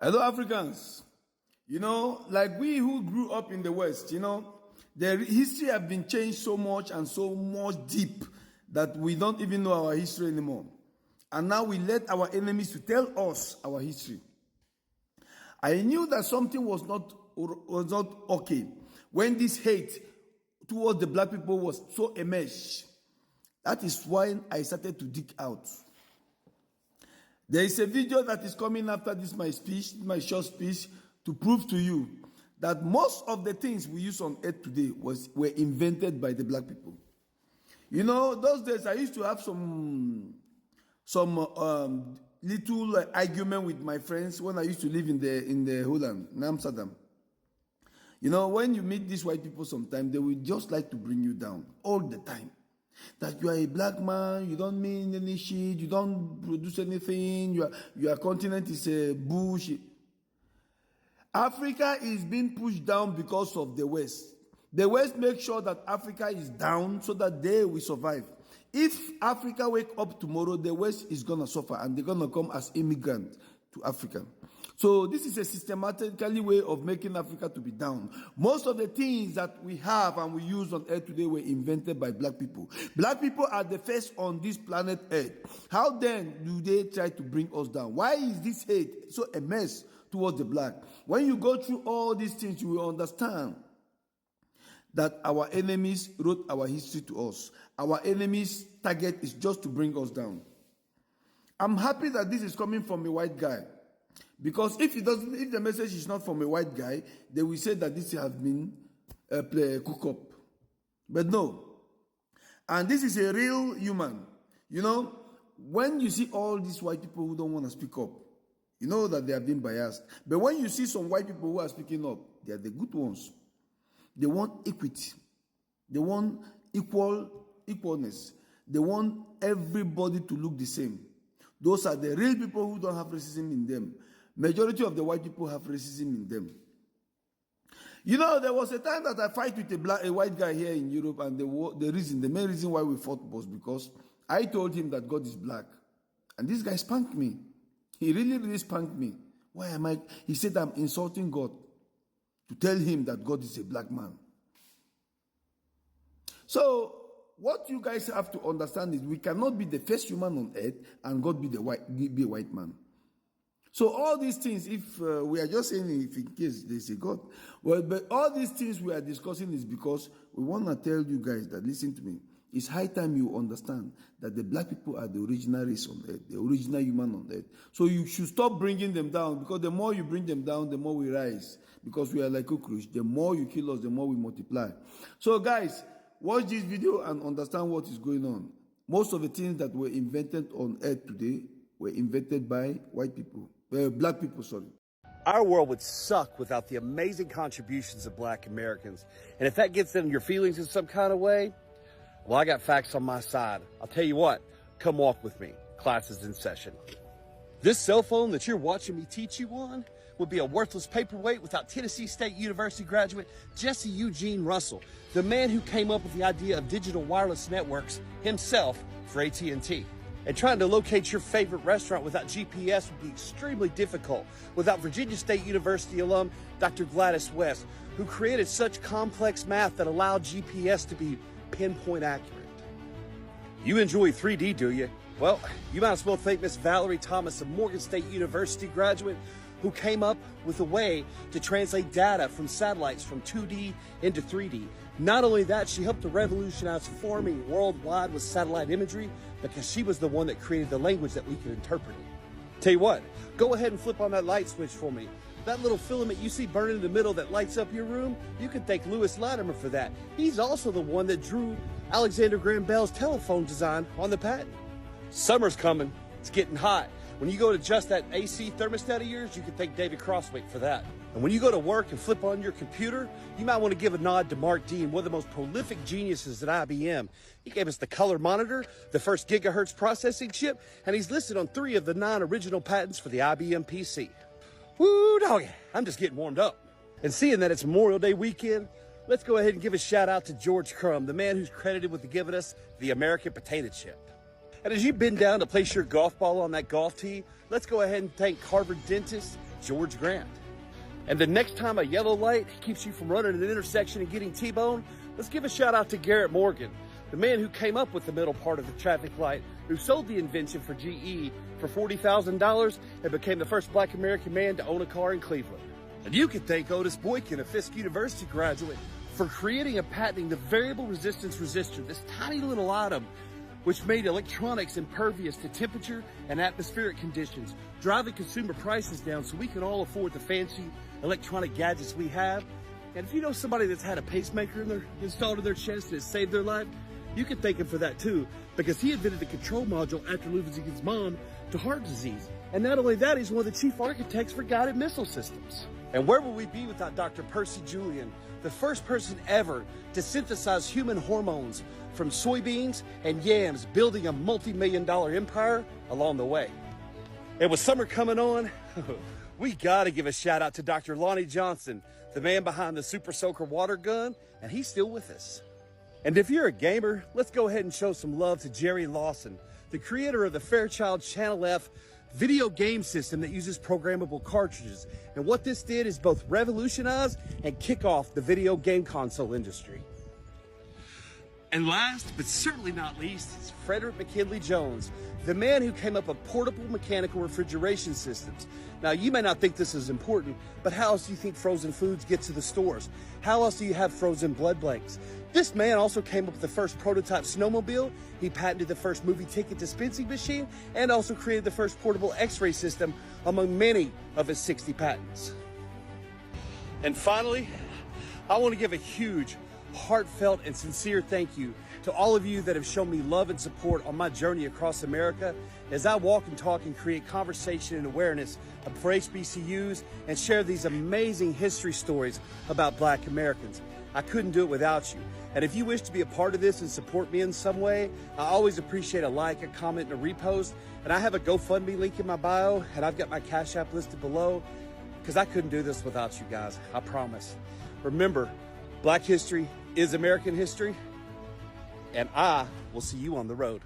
Hello, Africans. Like we who grew up in the West, the history have been changed so much and so much deep that we don't even know our history anymore. And now we let our enemies to tell us our history. I knew that something was not okay when this hate towards the black people was so enmeshed. That is why I started to dig out. There is a video that is coming after this my short speech, to prove to you that most of the things we use on earth today were invented by the black people. Those days I used to have some little argument with my friends when I used to live in the Holland, in Amsterdam. When you meet these white people sometimes, they will just like to bring you down all the time. That you are a black man, you don't mean any shit, you don't produce anything, your continent is a bush. Africa is being pushed down because of the West. The West makes sure that Africa is down so that they will survive. If Africa wake up tomorrow, the West is going to suffer and they're going to come as immigrants to Africa. So this is a systematically way of making Africa to be down. Most of the things that we have and we use on earth today were invented by black people. Black people are the first on this planet earth. How then do they try to bring us down? Why is this hate so a mess towards the black? When you go through all these things, you will understand that our enemies wrote our history to us. Our enemies' target is just to bring us down. I'm happy that this is coming from a white guy. Because if the message is not from a white guy, they will say that this has been a cook up. But no. And this is a real human. When you see all these white people who don't want to speak up, you know that they have been biased. But when you see some white people who are speaking up, they are the good ones. They want equity. They want equalness. They want everybody to look the same. Those are the real people who don't have racism in them. Majority of the white people have racism in them. There was a time that I fight with a white guy here in Europe, and the main reason why we fought was because I told him that God is black. And this guy spanked me. He really spanked me. Why am I? He said I'm insulting God to tell him that God is a black man. So, what you guys have to understand is we cannot be the first human on earth and God be a white man. So all these things, if we are just saying if in case there's a God, but all these things we are discussing is because we want to tell you guys that, listen to me, it's high time you understand that the black people are the original race on earth, the original human on earth. So you should stop bringing them down, because the more you bring them down, the more we rise. Because we are like cockroach. The more you kill us, the more we multiply. So guys, watch this video and understand what is going on. Most of the things that were invented on earth today were invented by white people. Black people, sorry. Our world would suck without the amazing contributions of black Americans. And if that gets in your feelings in some kind of way, well, I got facts on my side. I'll tell you what, come walk with me. Class is in session. This cell phone that you're watching me teach you on would be a worthless paperweight without Tennessee State University graduate Jesse Eugene Russell, the man who came up with the idea of digital wireless networks himself for AT&T. And trying to locate your favorite restaurant without GPS would be extremely difficult without Virginia State University alum Dr. Gladys West, who created such complex math that allowed GPS to be pinpoint accurate. You enjoy 3D, do you? Well, you might as well thank Miss Valerie Thomas, a Morgan State University graduate who came up with a way to translate data from satellites from 2D into 3D. Not only that, she helped to revolutionize farming worldwide with satellite imagery, because she was the one that created the language that we could interpret it. Tell you what, go ahead and flip on that light switch for me. That little filament you see burning in the middle that lights up your room, you can thank Lewis Latimer for that. He's also the one that drew Alexander Graham Bell's telephone design on the patent. Summer's coming. It's getting hot. When you go to adjust that AC thermostat of yours, you can thank David Crosswick for that. And when you go to work and flip on your computer, you might want to give a nod to Mark Dean, one of the most prolific geniuses at IBM. He gave us the color monitor, the first gigahertz processing chip, and he's listed on 3 of the 9 original patents for the IBM PC. Woo, doggy, I'm just getting warmed up. And seeing that it's Memorial Day weekend, let's go ahead and give a shout out to George Crumb, the man who's credited with giving us the American potato chip. And as you bend down to place your golf ball on that golf tee, let's go ahead and thank Harvard dentist George Grant. And the next time a yellow light keeps you from running an intersection and getting T-boned, let's give a shout out to Garrett Morgan, the man who came up with the middle part of the traffic light, who sold the invention for GE for $40,000 and became the first black American man to own a car in Cleveland. And you can thank Otis Boykin, a Fisk University graduate, for creating and patenting the variable resistance resistor, this tiny little item which made electronics impervious to temperature and atmospheric conditions, driving consumer prices down so we can all afford the fancy electronic gadgets we have. And if you know somebody that's had a pacemaker installed in their chest and it saved their life, you can thank him for that too, because he invented the control module after losing his mom to heart disease. And not only that, he's one of the chief architects for guided missile systems. And where would we be without Dr. Percy Julian, the first person ever to synthesize human hormones from soybeans and yams, building a multi-million-dollar empire along the way. And with summer coming on, we gotta give a shout out to Dr. Lonnie Johnson, the man behind the Super Soaker water gun, and he's still with us. And if you're a gamer, let's go ahead and show some love to Jerry Lawson, the creator of the Fairchild Channel F video game system that uses programmable cartridges. And what this did is both revolutionize and kick off the video game console industry. And last, but certainly not least, is Frederick McKinley Jones, the man who came up with portable mechanical refrigeration systems. Now, you may not think this is important, but how else do you think frozen foods get to the stores? How else do you have frozen blood banks? This man also came up with the first prototype snowmobile. He patented the first movie ticket dispensing machine and also created the first portable x-ray system among many of his 60 patents. And finally, I want to give a huge, heartfelt and sincere thank you to all of you that have shown me love and support on my journey across America as I walk and talk and create conversation and awareness for HBCUs and share these amazing history stories about Black Americans. I couldn't do it without you. And if you wish to be a part of this and support me in some way, I always appreciate a like, a comment, and a repost. And I have a GoFundMe link in my bio, and I've got my Cash App listed below, because I couldn't do this without you guys, I promise. Remember, Black history is American history, and I will see you on the road.